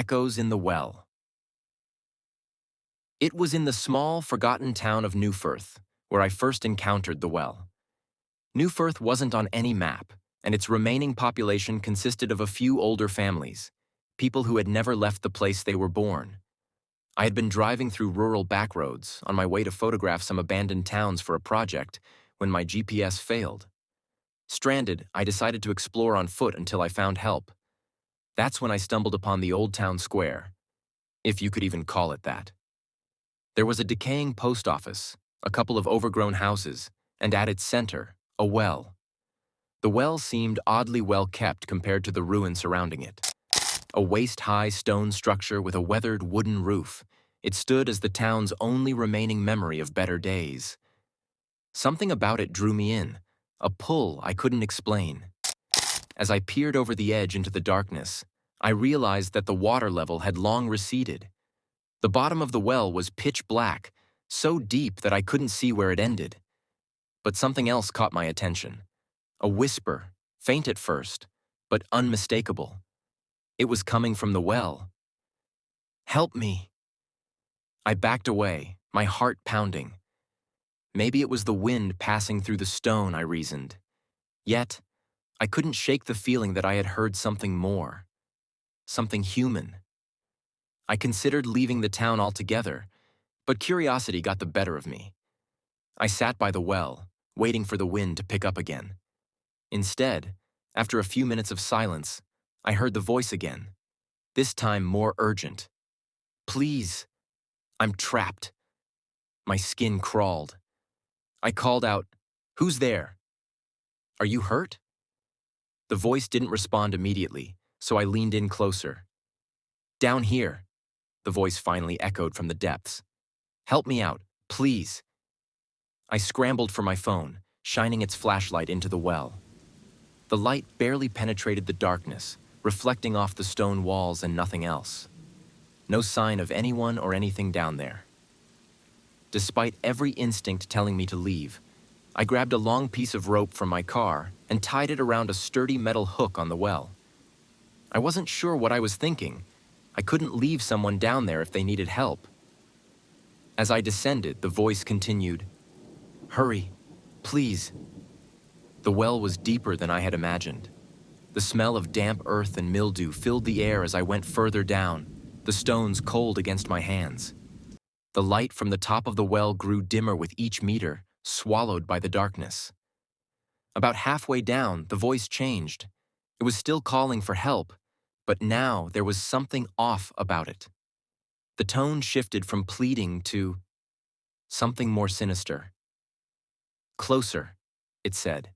Echoes in the Well. It was in the small, forgotten town of Newfirth where I first encountered the well. Newfirth wasn't on any map, and its remaining population consisted of a few older families, people who had never left the place they were born. I had been driving through rural backroads on my way to photograph some abandoned towns for a project when my GPS failed. Stranded, I decided to explore on foot until I found help. That's when I stumbled upon the old town square, if you could even call it that. There was a decaying post office, a couple of overgrown houses, and at its center, a well. The well seemed oddly well kept compared to the ruin surrounding it. A waist-high stone structure with a weathered wooden roof, it stood as the town's only remaining memory of better days. Something about it drew me in, a pull I couldn't explain. As I peered over the edge into the darkness, I realized that the water level had long receded. The bottom of the well was pitch black, so deep that I couldn't see where it ended. But something else caught my attention. A whisper, faint at first, but unmistakable. It was coming from the well. "Help me." I backed away, my heart pounding. Maybe it was the wind passing through the stone, I reasoned. Yet, I couldn't shake the feeling that I had heard something more. Something human. I considered leaving the town altogether, but curiosity got the better of me. I sat by the well, waiting for the wind to pick up again. Instead, after a few minutes of silence, I heard the voice again, this time more urgent. "Please, I'm trapped." My skin crawled. I called out, "Who's there? Are you hurt?" The voice didn't respond immediately, so I leaned in closer. "Down here," the voice finally echoed from the depths. "Help me out, please." I scrambled for my phone, shining its flashlight into the well. The light barely penetrated the darkness, reflecting off the stone walls and nothing else. No sign of anyone or anything down there. Despite every instinct telling me to leave, I grabbed a long piece of rope from my car and tied it around a sturdy metal hook on the well. I wasn't sure what I was thinking. I couldn't leave someone down there if they needed help. As I descended, the voice continued, "Hurry, please." The well was deeper than I had imagined. The smell of damp earth and mildew filled the air as I went further down, the stones cold against my hands. The light from the top of the well grew dimmer with each meter, swallowed by the darkness. About halfway down, the voice changed. It was still calling for help, but now there was something off about it. The tone shifted from pleading to something more sinister. "Closer," it said.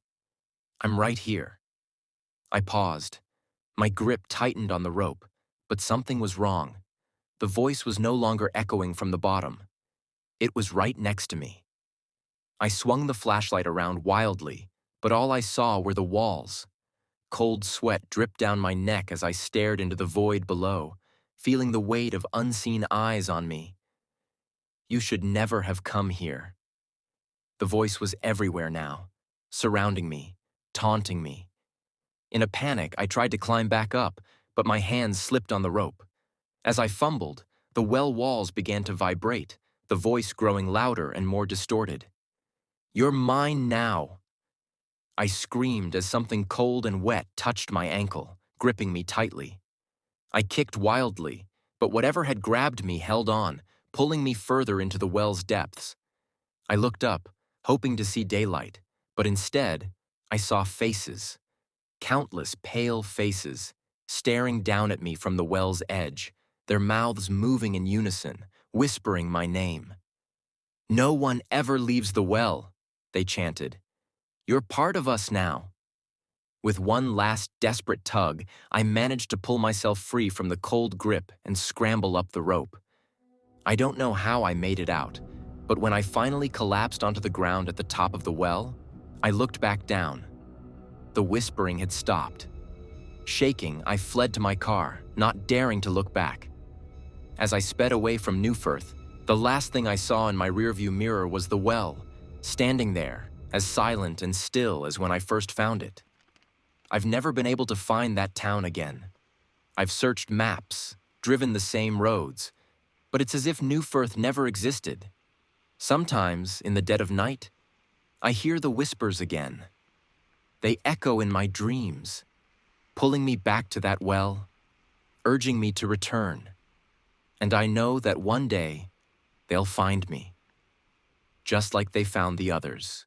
"I'm right here." I paused. My grip tightened on the rope, but something was wrong. The voice was no longer echoing from the bottom. It was right next to me. I swung the flashlight around wildly, but all I saw were the walls. Cold sweat dripped down my neck as I stared into the void below, feeling the weight of unseen eyes on me. "You should never have come here." The voice was everywhere now, surrounding me, taunting me. In a panic, I tried to climb back up, but my hands slipped on the rope. As I fumbled, the well walls began to vibrate, the voice growing louder and more distorted. "You're mine now." I screamed as something cold and wet touched my ankle, gripping me tightly. I kicked wildly, but whatever had grabbed me held on, pulling me further into the well's depths. I looked up, hoping to see daylight, but instead, I saw faces. Countless pale faces, staring down at me from the well's edge, their mouths moving in unison, whispering my name. "No one ever leaves the well," they chanted. "You're part of us now." With one last desperate tug, I managed to pull myself free from the cold grip and scramble up the rope. I don't know how I made it out, but when I finally collapsed onto the ground at the top of the well, I looked back down. The whispering had stopped. Shaking, I fled to my car, not daring to look back. As I sped away from Newfirth, the last thing I saw in my rearview mirror was the well, standing there, as silent and still as when I first found it. I've never been able to find that town again. I've searched maps, driven the same roads, but it's as if New Firth never existed. Sometimes, in the dead of night, I hear the whispers again. They echo in my dreams, pulling me back to that well, urging me to return. And I know that one day, they'll find me, just like they found the others.